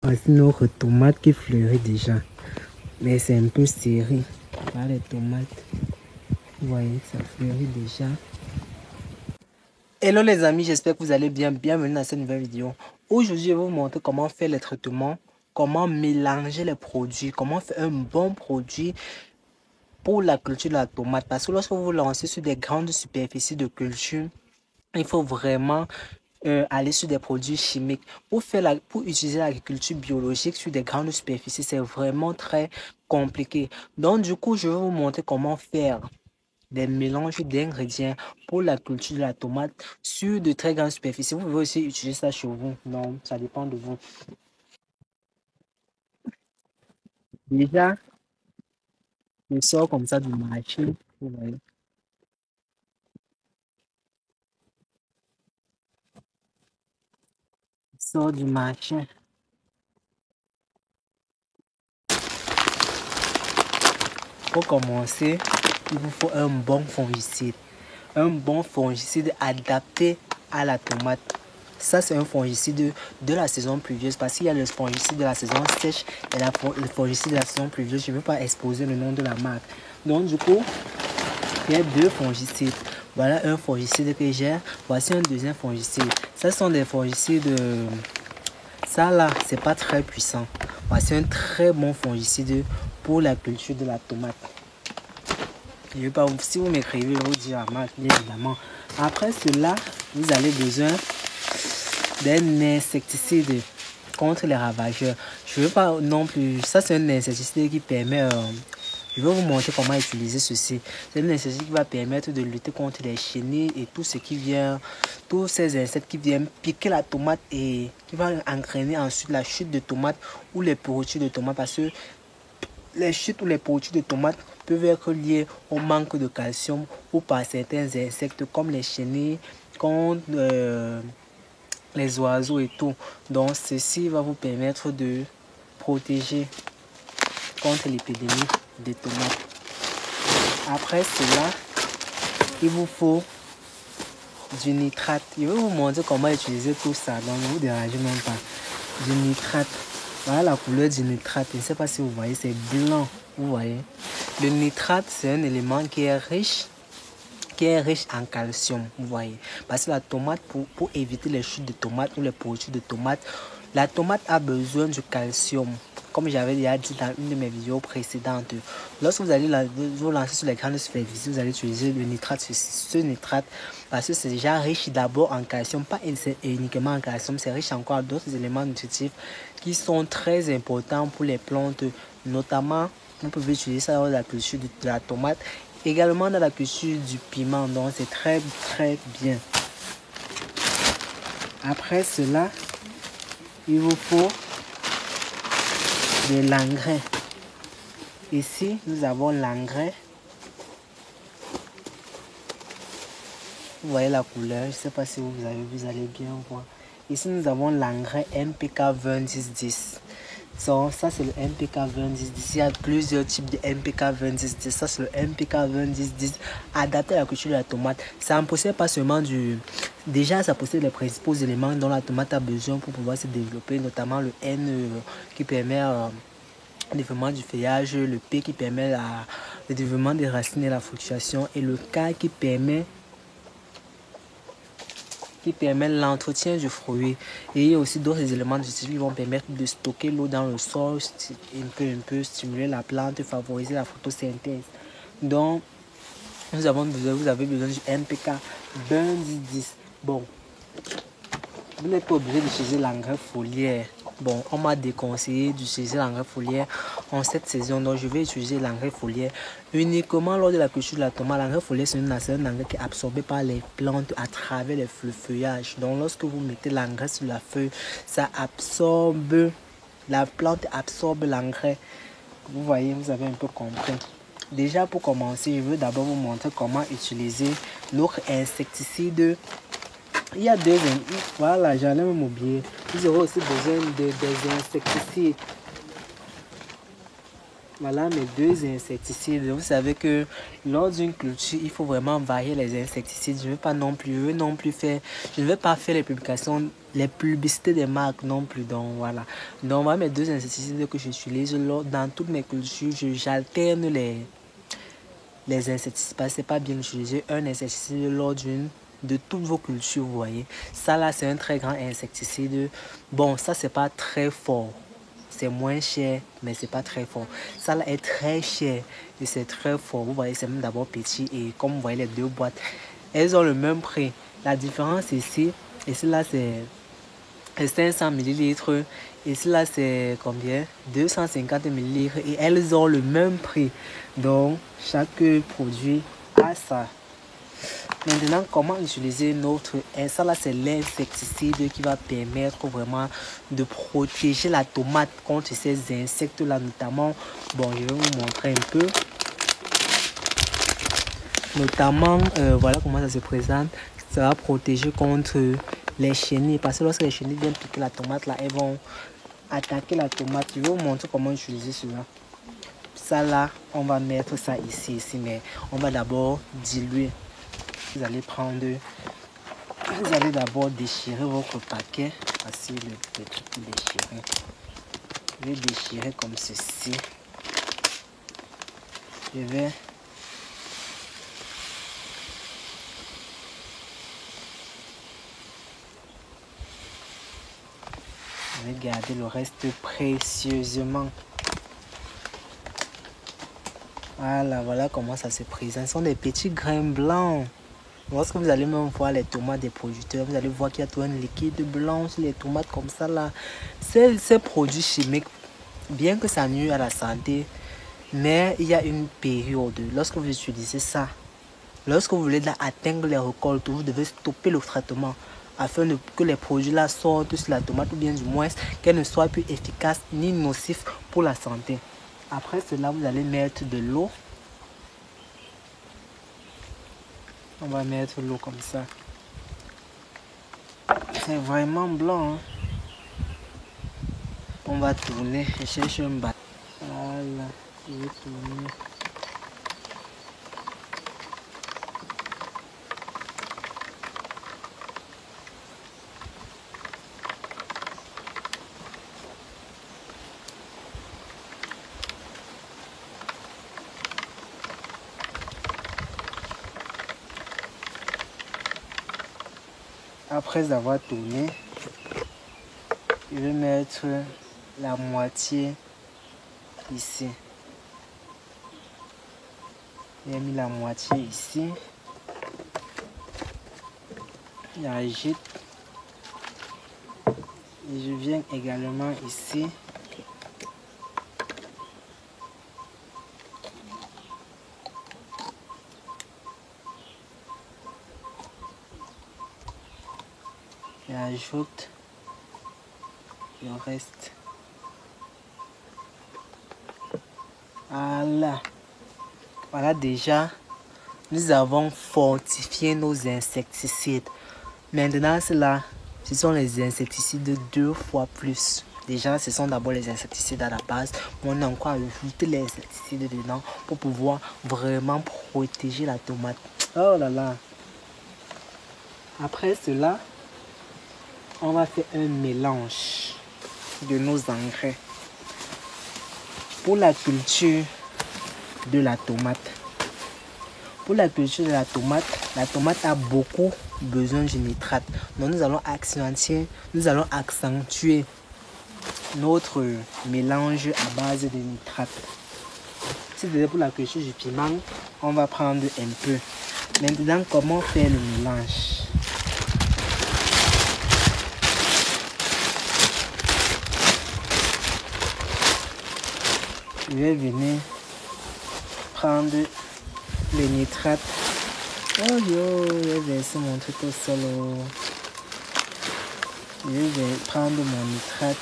Voici notre tomate qui fleurit déjà. Mais c'est un peu serré. Voilà les tomates. Vous voyez, ça fleurit déjà. Hello les amis, j'espère que vous allez bien. Bienvenue dans cette nouvelle vidéo. Aujourd'hui, je vais vous montrer comment faire les traitements, comment mélanger les produits, comment faire un bon produit pour la culture de la tomate. Parce que lorsque vous vous lancez sur des grandes superficies de culture, il faut vraiment aller sur des produits chimiques. Pour utiliser l'agriculture biologique sur des grandes superficies, c'est vraiment très compliqué. Donc du coup, je vais vous montrer comment faire des mélanges d'ingrédients pour la culture de la tomate sur de très grandes superficies. Vous pouvez aussi utiliser ça chez vous. Non, ça dépend de vous. Déjà, je sors comme ça du marché. Vous voyez. Je sors du marché. Pour commencer, il vous faut un bon fongicide. Un bon fongicide adapté à la tomate. Ça, c'est un fongicide de la saison pluvieuse parce qu'il y a le fongicide de la saison sèche et le fongicide de la saison pluvieuse. Je ne veux pas exposer le nom de la marque. Donc, du coup, il y a deux fongicides. Voilà un fongicide que j'ai. Voici un deuxième fongicide. Ce sont des fongicides. Ça là, c'est pas très puissant. Voici un très bon fongicide pour la culture de la tomate. Je vais pas, si vous m'écrivez, je vais vous dire la marque, bien évidemment. Après cela, vous avez besoin d'un insecticide contre les ravageurs. Je ne veux pas non plus. Ça, c'est un insecticide qui permet. Je vais vous montrer comment utiliser ceci. C'est un insecticide qui va permettre de lutter contre les chenilles et tout ce qui vient, tous ces insectes qui viennent piquer la tomate et qui va entraîner ensuite la chute de tomates ou les pourritures de tomates parce que les chutes ou les pourritures de tomates peuvent être liées au manque de calcium ou par certains insectes comme les chenilles, comme les oiseaux et tout. Donc ceci va vous permettre de protéger contre l'épidémie des tomates. Après cela, il vous faut du nitrate. Je vais vous montrer comment utiliser tout ça. Donc ne vous dérangez même pas. Du nitrate. Voilà la couleur du nitrate. Je ne sais pas si vous voyez, c'est blanc. Vous voyez. Le nitrate, c'est un élément qui est riche en calcium, vous voyez. Parce que la tomate, pour éviter les chutes de tomates ou les pourritures de tomates, la tomate a besoin du calcium. Comme j'avais déjà dit dans une de mes vidéos précédentes, lorsque vous allez vous lancer sur les grandes superficies, vous allez utiliser le nitrate, ce nitrate, parce que c'est déjà riche d'abord en calcium, pas uniquement en calcium, c'est riche encore d'autres éléments nutritifs qui sont très importants pour les plantes, notamment, vous pouvez utiliser ça dans la culture de la tomate, également dans la culture du piment, donc c'est très bien. Après cela, il vous faut de l'engrais. Ici, nous avons l'engrais. Vous voyez la couleur, je ne sais pas si vous allez bien voir. Ici, nous avons l'engrais NPK 2010. So, ça, c'est le NPK 2010. Il y a plusieurs types de NPK 2010. Ça, c'est le NPK 2010 adapté à la culture de la tomate. Ça ne possède pas seulement du... Déjà, ça possède les principaux éléments dont la tomate a besoin pour pouvoir se développer, notamment le N qui permet le développement du feuillage, le P qui permet le développement des racines et la fructification, et le K qui permet l'entretien du fruit. Et il y a aussi d'autres éléments qui vont permettre de stocker l'eau dans le sol, un peu stimuler la plante, favoriser la photosynthèse. Donc, vous avez besoin du NPK 2010. Bon, vous n'êtes pas obligé d'utiliser l'engrais foliaire. Bon, on m'a déconseillé d'utiliser l'engrais foliaire en cette saison, donc je vais utiliser l'engrais foliaire uniquement lors de la culture de la tomate. L'engrais foliaire, c'est un engrais qui est absorbé par les plantes à travers le feuillage. Donc, lorsque vous mettez l'engrais sur la feuille, ça absorbe, la plante absorbe l'engrais. Vous voyez, vous avez un peu compris. Déjà, pour commencer, je veux d'abord vous montrer comment utiliser notre insecticide. Il y a deux, voilà, j'allais même oublier. Vous aurez aussi besoin des insecticides. Voilà mes deux insecticides. Vous savez que lors d'une culture, il faut vraiment varier les insecticides. Je ne vais pas faire les publications, les publicités des marques non plus. Donc voilà. Donc voilà mes deux insecticides que j'utilise. Dans toutes mes cultures, j'alterne les insecticides. Parce que c'est pas bien d'utiliser un insecticide lors de toutes vos cultures, vous voyez. Ça là, c'est un très grand insecticide. Bon, ça c'est pas très fort. C'est moins cher, mais c'est pas très fort. Ça là est très cher et c'est très fort. Vous voyez, c'est même d'abord petit et comme vous voyez les deux boîtes, elles ont le même prix. La différence ici là c'est 500 millilitres. Ici là c'est combien? 250 millilitres et elles ont le même prix. Donc chaque produit a ça. Maintenant, comment utiliser notre... Ça là, c'est l'insecticide qui va permettre vraiment de protéger la tomate contre ces insectes-là, notamment... Bon, je vais vous montrer un peu. Notamment, voilà comment ça se présente. Ça va protéger contre les chenilles. Parce que lorsque les chenilles viennent piquer la tomate, là, elles vont attaquer la tomate. Je vais vous montrer comment utiliser cela. Ça là, on va mettre ça ici, mais on va d'abord diluer. Vous allez d'abord déchirer votre paquet. Voici le truc déchiré. Je vais déchirer comme ceci. Je vais garder le reste précieusement. Voilà comment ça se présente. Ce sont des petits grains blancs. Lorsque vous allez même voir les tomates des producteurs, vous allez voir qu'il y a tout un liquide blanc sur les tomates comme ça là. Ces produits chimiques, bien que ça nuit à la santé, mais il y a une période. Lorsque vous utilisez ça, lorsque vous voulez atteindre les récoltes, vous devez stopper le traitement afin que les produits là sortent sur la tomate ou bien du moins qu'elle ne soit plus efficace ni nocif pour la santé. Après cela, vous allez mettre de l'eau. On va mettre l'eau comme ça. C'est vraiment blanc. Hein? On va tourner. Je cherche un bâton. Voilà. Je vais tourner. Après avoir tourné, je vais mettre la moitié ici. J'ai mis la moitié ici. J'agite. Et je viens également ici. J'ajoute le reste. Voilà déjà, nous avons fortifié nos insecticides. Maintenant, ce sont les insecticides 2 fois plus. Déjà, ce sont d'abord les insecticides à la base. On a encore ajouté les insecticides dedans pour pouvoir vraiment protéger la tomate. Oh là là! Après cela, on va faire un mélange de nos engrais pour la culture de la tomate. Pour la culture de la tomate a beaucoup besoin du nitrate. Donc nous allons accentuer notre mélange à base de nitrate. Si c'était pour la culture du piment, on va prendre un peu. Maintenant, comment faire le mélange? Je vais venir prendre le nitrate. Oh yo, je vais verser mon truc au sol. Je vais prendre mon nitrate.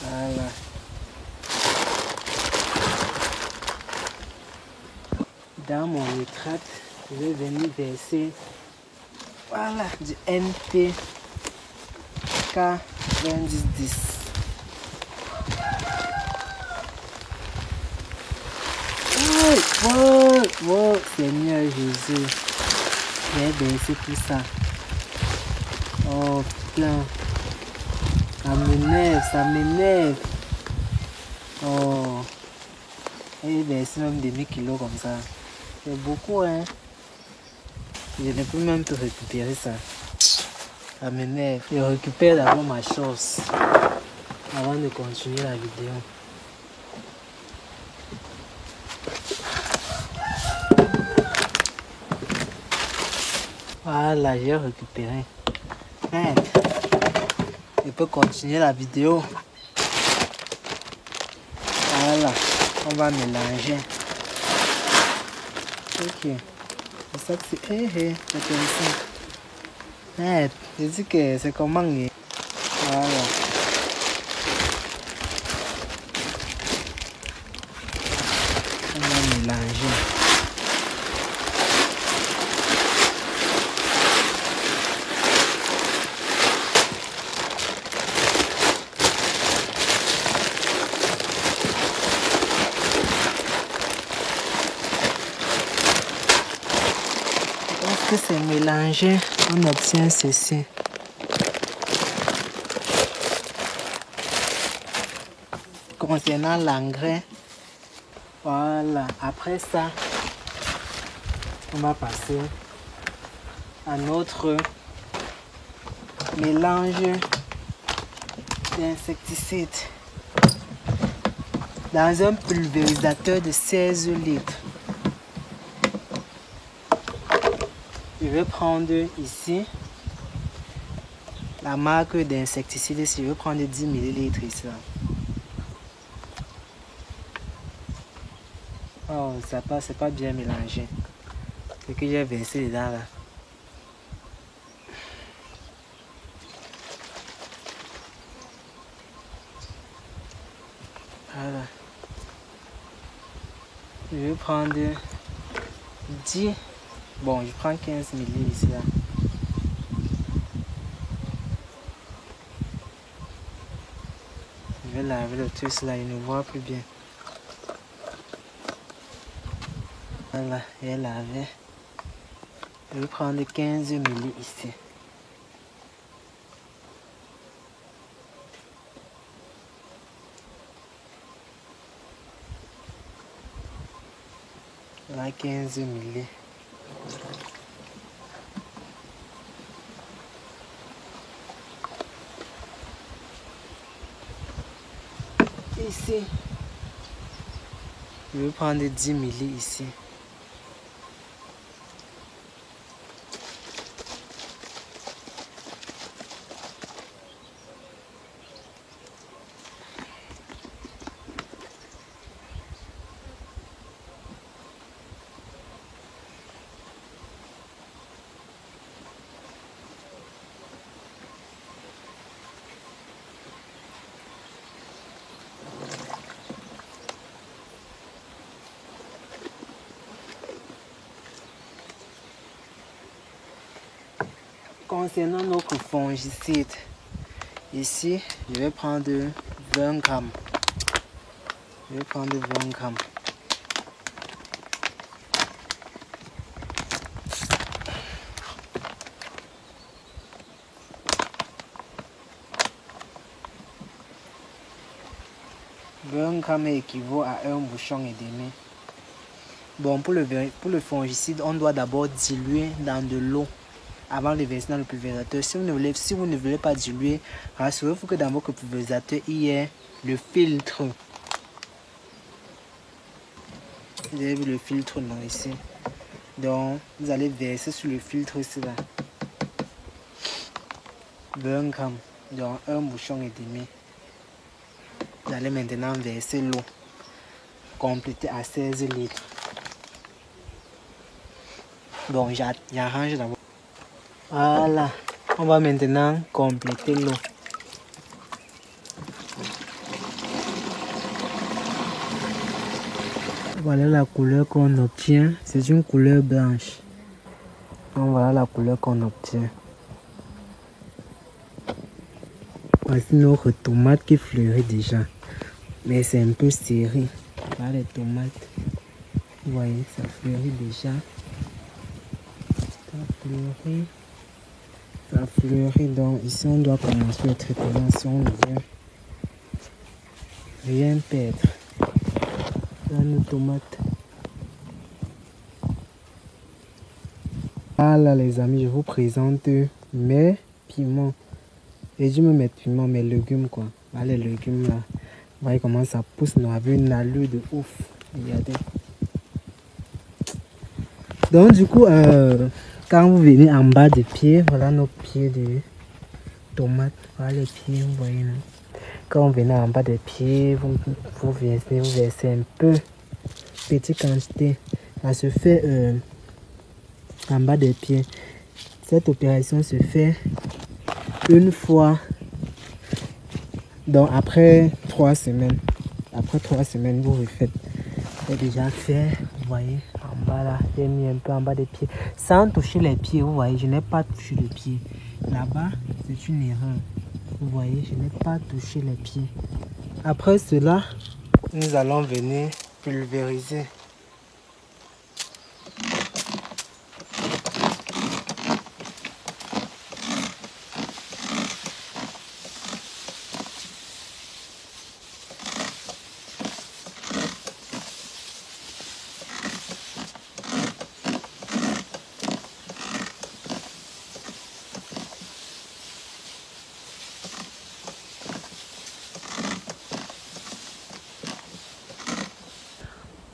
Voilà. Dans mon retraite, je vais venir verser voilà, du NPK 2010. Oh, Seigneur Jésus, j'ai versé tout ça. Oh putain, ça m'énerve. Oh, j'ai versé même demi-kilo comme ça. C'est beaucoup, hein. Je ne peux même pas récupérer ça. Ça m'énerve. Je récupère d'abord ma chose avant de continuer la vidéo. Voilà, j'ai récupéré. Merde. Je peux continuer la vidéo. Voilà, on va mélanger. Ok. C'est ça que c'est. C'est comme ça. Merde, je dis que c'est comment. Voilà. On va mélanger. Lorsque c'est mélangé, on obtient ceci. Concernant l'engrais, voilà, après ça, on va passer à notre mélange d'insecticides dans un pulvérisateur de 16 litres. Je vais prendre ici la marque d'insecticide ici. Je vais prendre 10 ml ici. Oh, ça passe, c'est pas bien mélangé. Ce que j'ai versé dedans là. Voilà. Je vais prendre 10. Bon, je prends 15 ml ici là. Je vais laver le truc là, il ne voit plus bien. Voilà, j'ai lavé. Je vais prendre 15 ml ici. Là, 15 ml. Ici, je vais prendre 10 ml ici. Concernant notre fongicide, ici, je vais prendre 20 grammes. Je vais prendre 20 grammes. Un gramme équivaut à un bouchon et demi. Bon, pour le fongicide, on doit d'abord diluer dans de l'eau avant de le verser dans le pulvérisateur. Si vous ne voulez pas diluer, rassurez-vous que dans votre pulvérisateur, il y ait le filtre. Vous avez vu le filtre non ici. Donc, vous allez verser sur le filtre ici là. 20 grammes, donc un bouchon et demi. Vous allez maintenant verser l'eau complétée à 16 litres. Bon, j'arrange d'abord. Voilà, on va maintenant compléter l'eau. Voilà la couleur qu'on obtient. C'est une couleur blanche. Donc voilà la couleur qu'on obtient. Voici notre tomate qui fleurit déjà. Mais c'est un peu serré. Voilà les tomates. Vous voyez, ça fleurit déjà. Ça fleurit. Donc ici on doit commencer le traitement si on veut rien perdre. Là nos tomates. Voilà les amis, je vous présente mes piments. Et je me mets piments, mes légumes quoi. Voilà les légumes là. Vous voyez comment ça pousse, nous avons une allure de ouf. Regardez. Donc du coup, quand vous venez en bas des pieds, voilà nos pieds de tomates. Voilà les pieds, vous voyez là. Quand vous venez en bas des pieds, vous versez un peu, petite quantité. Ça se fait en bas des pieds. Cette opération se fait une fois. Donc après 3 semaines. Après 3 semaines, vous refaites. C'est déjà fait. Vous voyez, en bas là, j'ai mis un peu en bas des pieds. Sans toucher les pieds, vous voyez, je n'ai pas touché les pieds. Là-bas, c'est une erreur. Vous voyez, je n'ai pas touché les pieds. Après cela, nous allons venir pulvériser.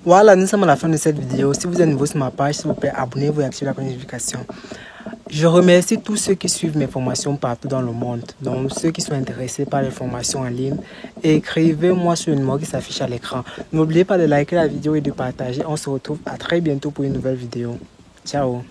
Voilà, nous sommes à la fin de cette vidéo. Si vous êtes nouveau sur ma page, s'il vous plaît, abonnez-vous et activez la notification. Je remercie tous ceux qui suivent mes formations partout dans le monde. Donc, ceux qui sont intéressés par les formations en ligne, écrivez-moi sur le numéro qui s'affiche à l'écran. N'oubliez pas de liker la vidéo et de partager. On se retrouve à très bientôt pour une nouvelle vidéo. Ciao!